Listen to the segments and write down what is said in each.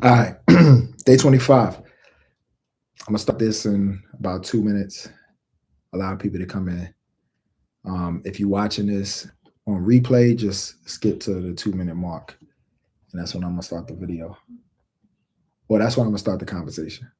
All right, day 25. I'm gonna start this in about 2 minutes. Allow people to come in. If you're watching this on replay, just skip to the 2 minute mark, and that's when I'm gonna start the video. Well, that's when I'm gonna start the conversation.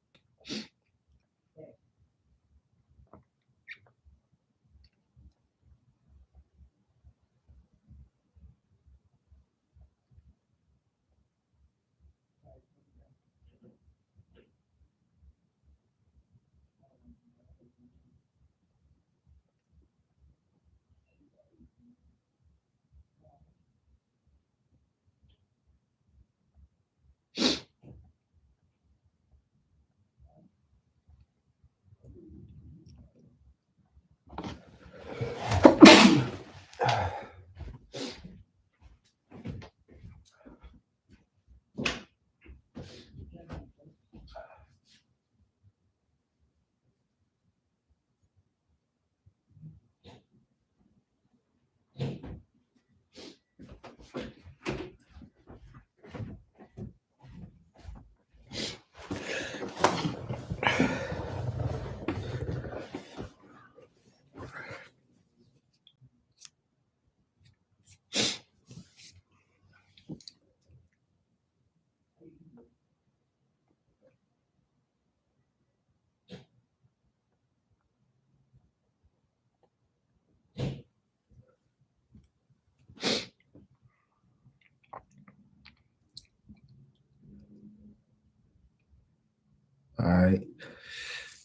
All right,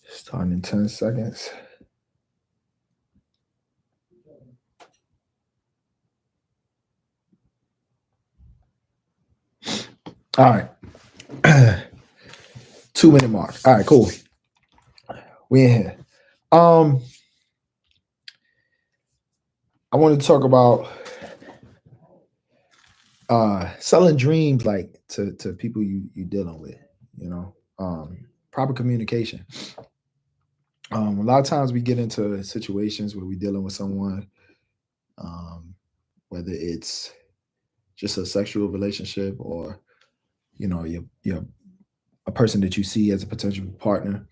starting in 10 seconds. All right, 2 minute mark. All right, cool. We in here. I wanted to talk about selling dreams like to people you dealing with. You know, proper communication. A lot of times we get into situations where we're dealing with someone, whether it's just a sexual relationship or you're a person that you see as a potential partner,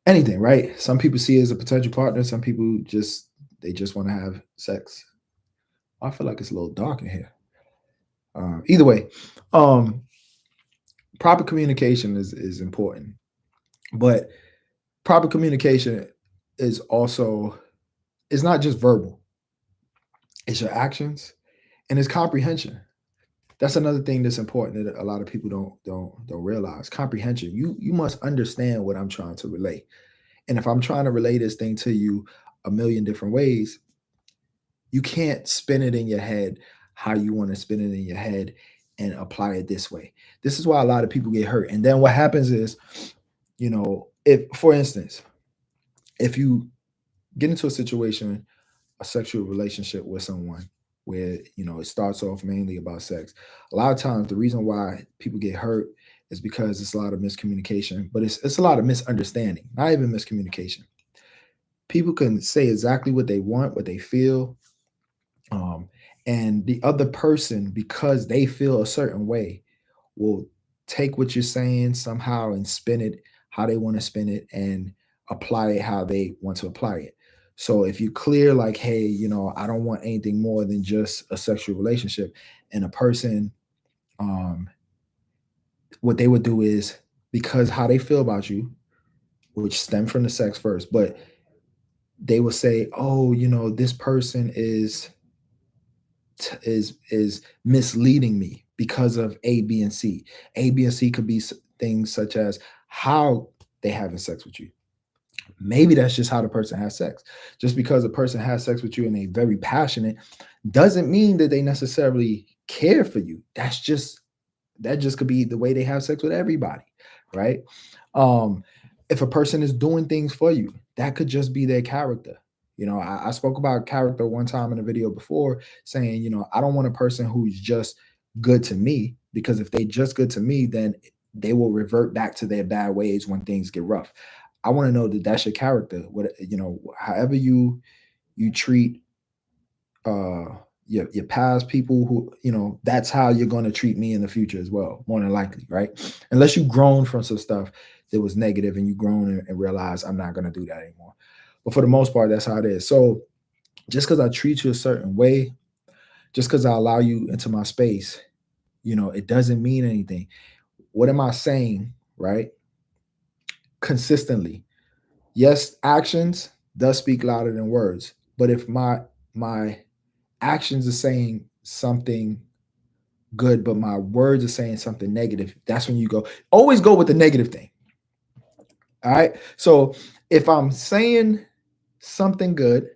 anything, right? Some people see it as a potential partner. Some people just want to have sex. I feel like it's a little dark in here. Either way, um, proper communication is important, but proper communication is also it's not just verbal. It's your actions and it's comprehension. That's another thing that's important that a lot of people don't realize. Comprehension. You must understand what I'm trying to relay. And if I'm trying to relay this thing to you a million different ways, you can't spin it in your head how you want to spin it in your head and apply it this way. This is why a lot of people get hurt. And then what happens is, if for instance, if you get into a situation, a sexual relationship with someone where it starts off mainly about sex, a lot of times the reason why people get hurt is because it's a lot of miscommunication, but it's a lot of misunderstanding, not even miscommunication. People can say exactly what they want, what they feel, um, and the other person, because they feel a certain way, will take what you're saying somehow and spin it how they want to spin it and apply it how they want to apply it. So if you clear like, hey, I don't want anything more than just a sexual relationship, and a person, um, what they would do is, because how they feel about you, which stem from the sex first, but they will say, oh, this person is misleading me because of A, B, and C. A, B, and C could be things such as how they having sex with you. Maybe that's just how the person has sex. Just because a person has sex with you and they very passionate doesn't mean that they necessarily care for you. That just could be the way they have sex with everybody, right? Um, if a person is doing things for you, that could just be their character. I spoke about character one time in a video before, saying, I don't want a person who's just good to me, because if they just good to me, then they will revert back to their bad ways when things get rough. I want to know that that's your character. However you treat uh your past people who, that's how you're going to treat me in the future as well, more than likely, right? Unless you've grown from some stuff that was negative and you've grown and realized I'm not going to do that anymore. But for the most part, that's how it is. So just because I treat you a certain way, just because I allow you into my space, it doesn't mean anything. What am I saying, right? Consistently. Yes, actions does speak louder than words. But if my actions are saying something good, but my words are saying something negative, that's when you always go with the negative thing. All right. So if I'm saying something good,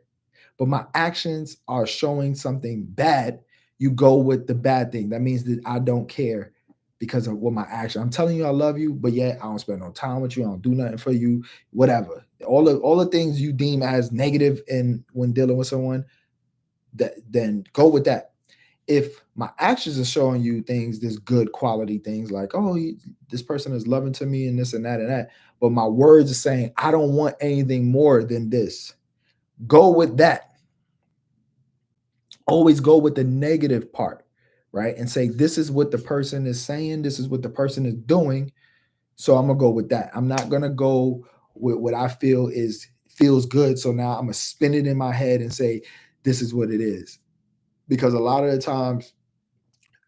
but my actions are showing something bad, you go with the bad thing. That means that I don't care because of what my action. I'm telling you I love you, but yet I don't spend no time with you. I don't do nothing for you, whatever. All the things you deem as negative in when dealing with someone, then go with that. If my actions are showing you things, this good quality things like, oh, this person is loving to me and this and that, but my words are saying, I don't want anything more than this. Go with that. Always go with the negative part, right? And say, this is what the person is saying. This is what the person is doing. So I'm going to go with that. I'm not going to go with what I feel feels good. So now I'm going to spin it in my head and say, this is what it is. Because a lot of the times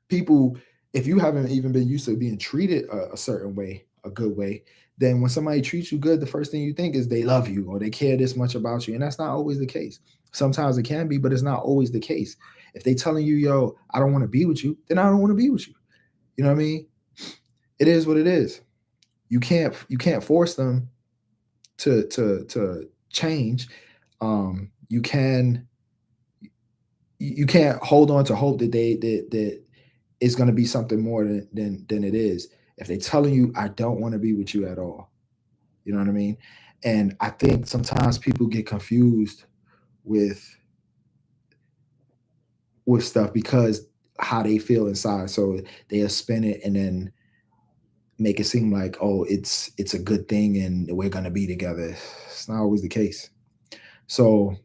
people, if you haven't even been used to being treated a certain way, a good way, then when somebody treats you good, the first thing you think is they love you or they care this much about you. And that's not always the case. Sometimes it can be, but it's not always the case. If they telling you, yo, I don't want to be with you, then I don't want to be with you. You know what I mean? It is what it is. You can't force them to change. You can't hold on to hope that that it's going to be something more than it is. If they're telling you, I don't want to be with you at all, you know what I mean? And I think sometimes people get confused with stuff because how they feel inside. So they'll spin it and then make it seem like, oh, it's a good thing and we're gonna be together. It's not always the case. So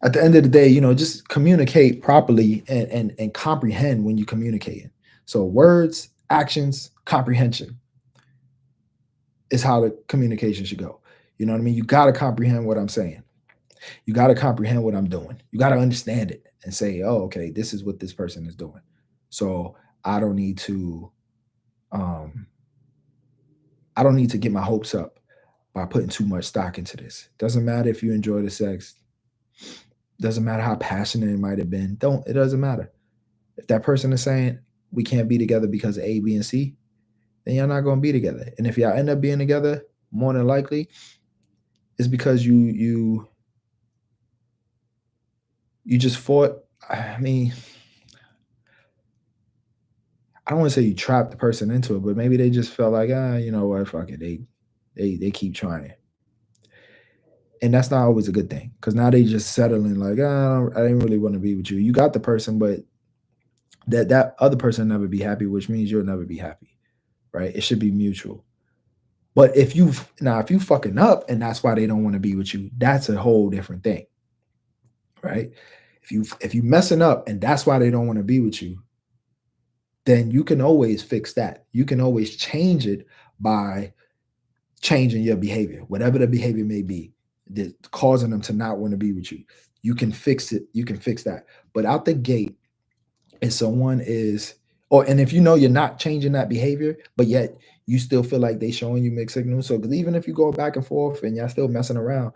at the end of the day, just communicate properly and comprehend when you communicate. So words, actions, comprehension is how the communication should go. You know what I mean? You got to comprehend what I'm saying. You got to comprehend what I'm doing. You got to understand it and say, oh, okay, this is what this person is doing. So I don't need to um I don't need to get my hopes up by putting too much stock into this. Doesn't matter if you enjoy the sex. Doesn't matter how passionate it might have been. It doesn't matter. If that person is saying we can't be together because of A, B, and C, then you're not going to be together. And if y'all end up being together, more than likely, it's because you just fought. I mean, I don't want to say you trapped the person into it, but maybe they just felt like, you know what, fuck it. They keep trying. And that's not always a good thing because now they just settling like, I didn't really want to be with you. You got the person, but that other person never be happy, which means you'll never be happy, right? It should be mutual. But if you fucking up and that's why they don't want to be with you, that's a whole different thing, right? If you messing up and that's why they don't want to be with you, then you can always fix that. You can always change it by changing your behavior, whatever the behavior may be, that's causing them to not want to be with you. You can fix it. You can fix that. But out the gate, if someone is, and if you're not changing that behavior, but yet you still feel like they showing you mixed signals. So because even if you go back and forth and y'all still messing around,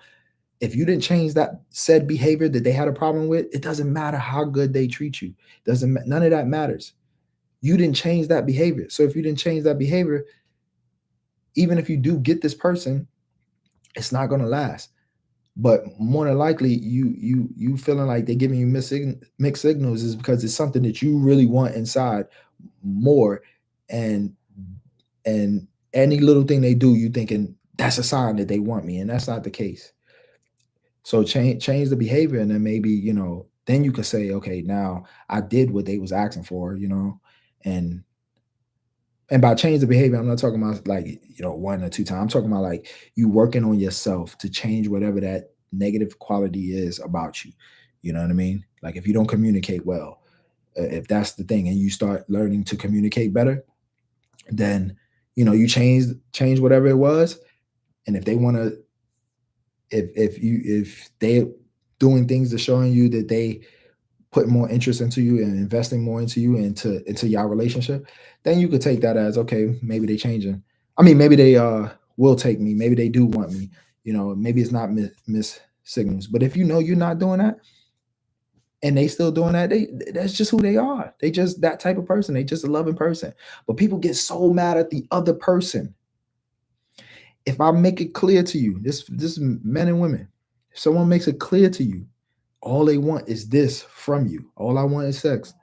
if you didn't change that said behavior that they had a problem with, it doesn't matter how good they treat you. None of that matters. You didn't change that behavior. So if you didn't change that behavior, even if you do get this person, it's not going to last. But more than likely, you feeling like they're giving you mixed signals is because it's something that you really want inside more, and any little thing they do, you thinking that's a sign that they want me, and that's not the case. So change the behavior, and then maybe then you could say, okay, now I did what they was asking for, and by change the behavior, I'm not talking about like, 1 or 2 times. I'm talking about like you working on yourself to change whatever that negative quality is about you. You know what I mean? Like if you don't communicate well, if that's the thing, and you start learning to communicate better, then you change whatever it was. And if they want to, if they doing things that showing you that they put more interest into you and investing more into you into your relationship, then you could take that as okay, maybe they changing. I mean, maybe they will take me, maybe they do want me. Maybe it's not miss signals. But if you're not doing that and they still doing that, that's just who they are. They just that type of person. They just a loving person. But people get so mad at the other person. If I make it clear to you, this is men and women. If someone makes it clear to you, all they want is this from you. All I want is sex.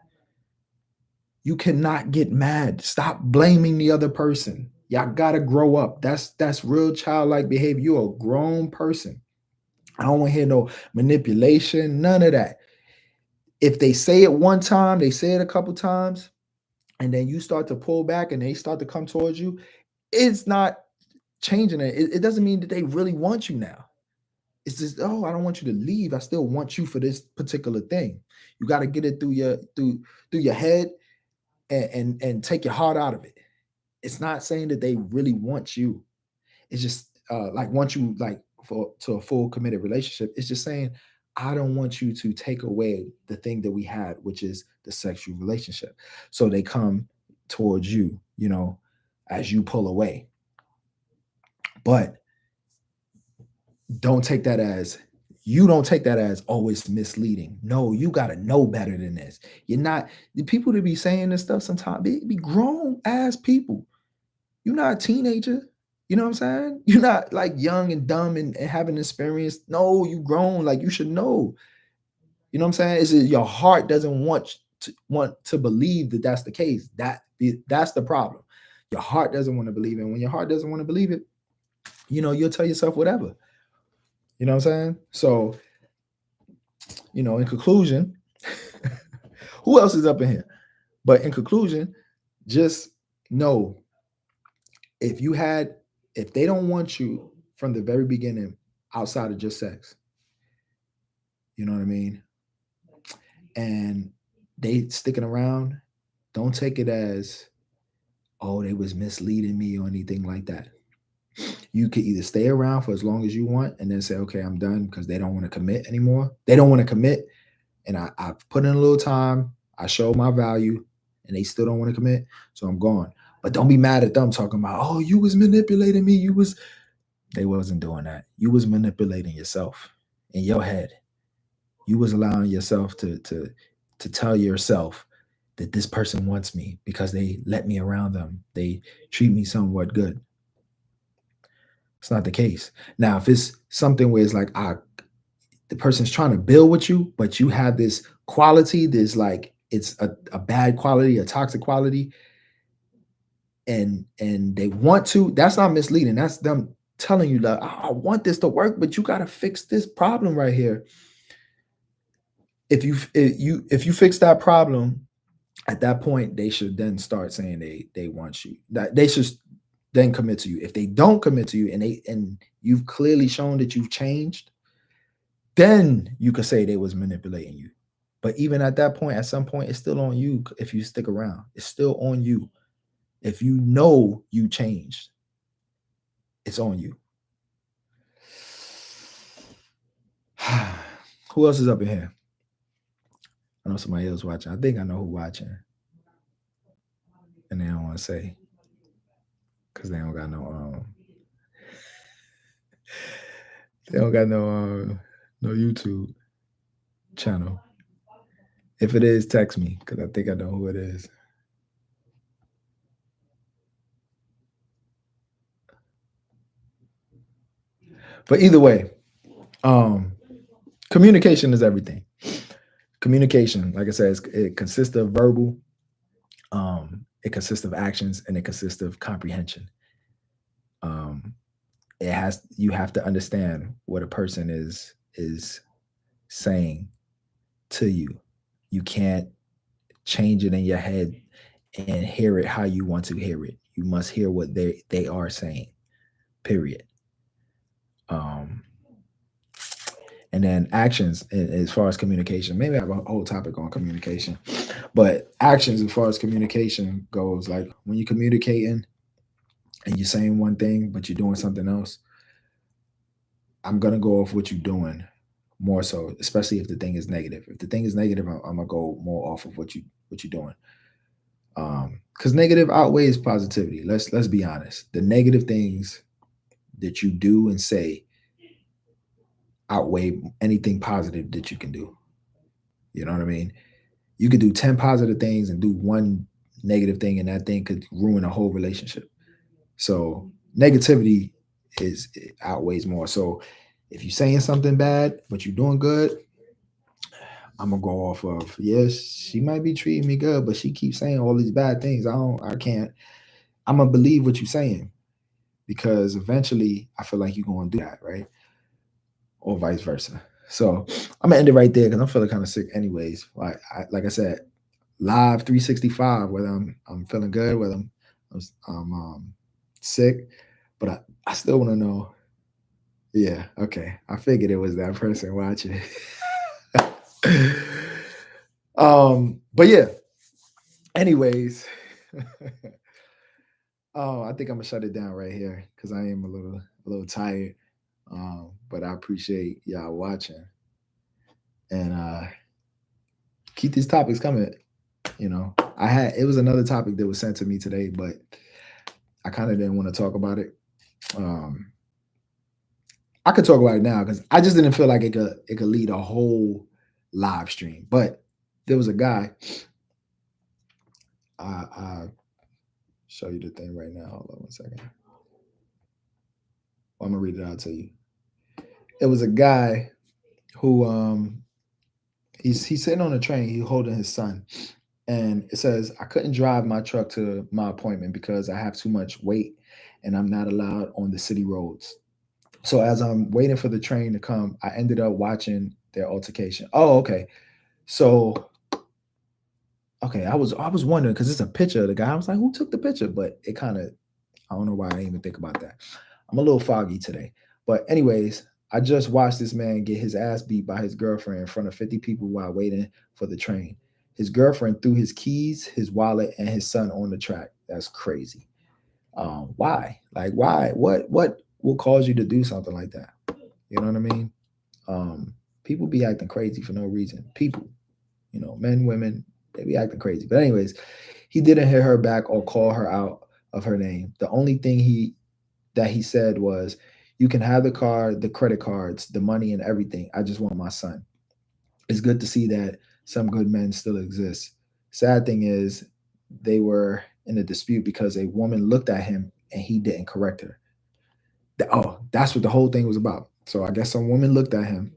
You cannot get mad. Stop blaming the other person. Y'all gotta grow up. That's real childlike behavior. You're a grown person. I don't want to hear no manipulation, none of that. If they say it one time, they say it a couple times, and then you start to pull back and they start to come towards you, it's not changing it. It doesn't mean that they really want you now. It's just, oh, I don't want you to leave. I still want you for this particular thing. You got to get it through your head and take your heart out of it. It's not saying that they really want you. It's just like want you like for to a full committed relationship. It's just saying I don't want you to take away the thing that we had, which is the sexual relationship. So they come towards you, as you pull away. But don't take that as always misleading. No, you got to know better than this. You're not the people to be saying this stuff sometimes be grown ass people. You're not a teenager. You know what I'm saying? You're not like young and dumb and haven't experienced. No, you grown. Like you should know. You know what I'm saying? Is it your heart doesn't want to believe that that's the case? That's the problem. Your heart doesn't want to believe it. And when your heart doesn't want to believe it, you'll tell yourself whatever. You know what I'm saying? So, in conclusion, who else is up in here? But in conclusion, just know if they don't want you from the very beginning outside of just sex, you know what I mean? And they sticking around, don't take it as, oh, they was misleading me or anything like that. You could either stay around for as long as you want and then say, okay, I'm done because they don't want to commit anymore. They don't want to commit. And I've put in a little time. I showed my value and they still don't want to commit. So I'm gone. But don't be mad at them talking about, oh, you was manipulating me. They wasn't doing that. You was manipulating yourself in your head. You was allowing yourself to tell yourself that this person wants me because they let me around them. They treat me somewhat good. It's not the case. Now, if it's something where it's like the person's trying to build with you, but you have this quality, there's like it's a bad quality, a toxic quality, and they want to, that's not misleading. That's them telling you that I want this to work, but you got to fix this problem right here. If you fix that problem, at that point, they should then start saying they want you. That they should then commit to you. If they don't commit to you and you've clearly shown that you've changed, then you could say they was manipulating you. But even at that point, at some point, it's still on you if you stick around. It's still on you. If you know you changed, it's on you. Who else is up in here? I know somebody else watching. I think I know who watching. And they don't want to say because they don't got no no YouTube channel. If it is, text me because I think I know who it is. But either way, communication is everything. Communication, like I said, it consists of verbal, it consists of actions, and it consists of comprehension. You have to understand what a person is saying to you. You can't change it in your head and hear it how you want to hear it. You must hear what they are saying. Period. And then actions as far as communication. Maybe I have a whole topic on communication, but actions as far as communication goes, like when you're communicating and you're saying one thing but you're doing something else, I'm gonna go off what you're doing more so, especially if the thing is negative. If the thing is negative, I'm gonna go more off of what you're doing. Because negative outweighs positivity. Let's be honest. The negative things that you do and say outweigh anything positive that you can do. You know what I mean? You could do 10 positive things and do one negative thing, and that thing could ruin a whole relationship. So negativity is it outweighs more. So if you're saying something bad, but you're doing good, I'm gonna go off of yes, she might be treating me good, but she keeps saying all these bad things. I can't. I'm gonna believe what you're saying because eventually I feel like you're gonna do that, right? Or vice versa. So I'm gonna end it right there because I'm feeling kind of sick, anyways. Like I said, live 365. Whether I'm feeling good, whether I'm sick, but I still want to know. Yeah, okay. I figured it was that person watching. But yeah. Anyways, oh, I think I'm gonna shut it down right here because I am a little tired. But I appreciate y'all watching and keep these topics coming. It was another topic that was sent to me today, but I kind of didn't want to talk about it. Um, I could talk about it now because I just didn't feel like it could lead a whole live stream. But there was a guy. I show you the thing right now. Hold on 1 second. I'm gonna read it out to you. It was a guy who he's sitting on a train. He's holding his son, and it says, "I couldn't drive my truck to my appointment because I have too much weight, and I'm not allowed on the city roads." So as I'm waiting for the train to come, I ended up watching their altercation. Oh, okay. So okay, I was wondering because it's a picture of the guy. I was like, who took the picture? But it kind of I don't know why I didn't even think about that. I'm a little foggy today. But anyways, I just watched this man get his ass beat by his girlfriend in front of 50 people while waiting for the train. His girlfriend threw his keys, his wallet, and his son on the track. That's crazy. Why? Like, why? What will cause you to do something like that? You know what I mean? People be acting crazy for no reason. People, men, women, they be acting crazy. But anyways, he didn't hit her back or call her out of her name. The only thing he said was, "You can have the car, the credit cards, the money, and everything. I just want my son." It's good to see that some good men still exist. Sad thing is, they were in a dispute because a woman looked at him and he didn't correct her. Oh, that's what the whole thing was about. So I guess some woman looked at him.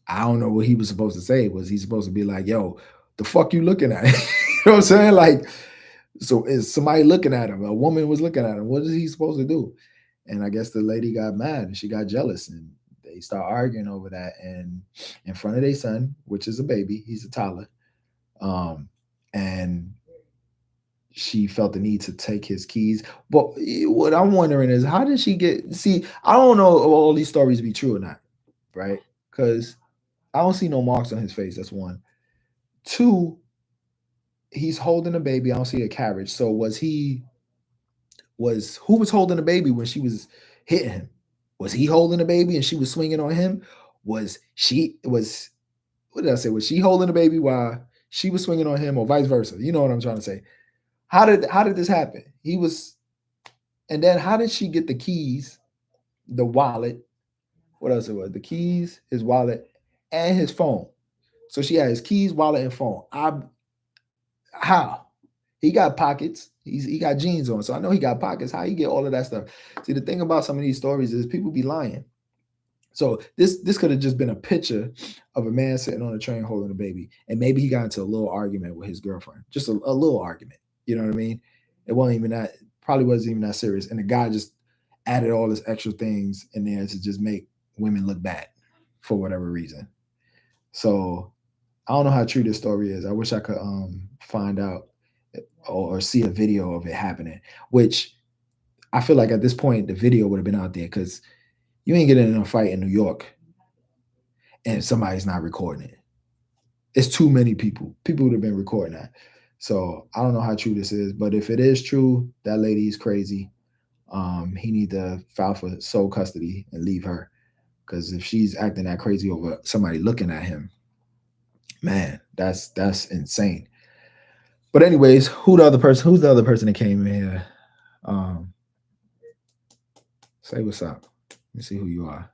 I don't know what he was supposed to say. Was he supposed to be like, "Yo, the fuck you looking at?" You know what I'm saying? Like, so is somebody looking at him? A woman was looking at him. What is he supposed to do? And I guess the lady got mad and she got jealous and they start arguing over that. And in front of their son, which is a baby, he's a toddler. And she felt the need to take his keys. But what I'm wondering is, how did she get? See, I don't know if all these stories be true or not, right? Because I don't see no marks on his face. That's one. Two, he's holding a baby. I don't see a carriage. So was who was holding the baby when she was hitting him? Was he holding the baby and she was swinging on him? Was what did I say? Was she holding the baby while she was swinging on him, or vice versa? You know what I'm trying to say? How did this happen? He was, and then how did she get the keys, the wallet? What else it was? The keys, his wallet, and his phone. So she had his keys, wallet, and phone. How? He got pockets. He got jeans on, so I know he got pockets. How you get all of that stuff? See, the thing about some of these stories is people be lying. So this could have just been a picture of a man sitting on a train holding a baby, and maybe he got into a little argument with his girlfriend, just a little argument. You know what I mean? It wasn't even that. Probably wasn't even that serious, and the guy just added all this extra things in there to just make women look bad for whatever reason. So I don't know how true this story is. I wish I could find out or see a video of it happening, which I feel like at this point the video would have been out there because You ain't getting in a fight in New York and somebody's not recording it. It's too many people. People would have been recording that. So I don't know how true this is, but if it is true, that lady is crazy. He need to file for sole custody and leave her. Because if she's acting that crazy over somebody looking at him, man, that's insane. But anyways, who the other person? Who's the other person that came in here? Um, say what's up. Let me see who you are.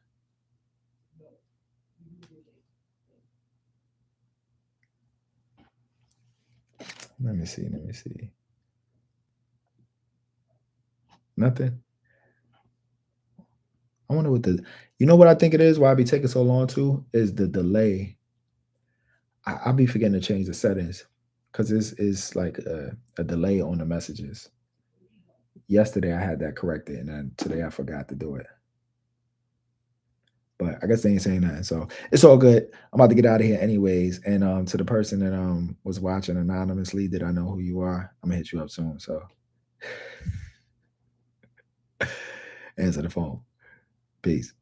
Let me see. Let me see. Nothing. I wonder what the. You know what I think it is? Why I be taking so long too is the delay. I'll be forgetting to change the settings because this is like a delay on the messages. Yesterday I had that corrected, and then today I forgot to do it. But I guess they ain't saying nothing, so it's all good. I'm about to get out of here anyways. And to the person that was watching anonymously, that I know who you are? I'm gonna hit you up soon. So answer the phone. Peace.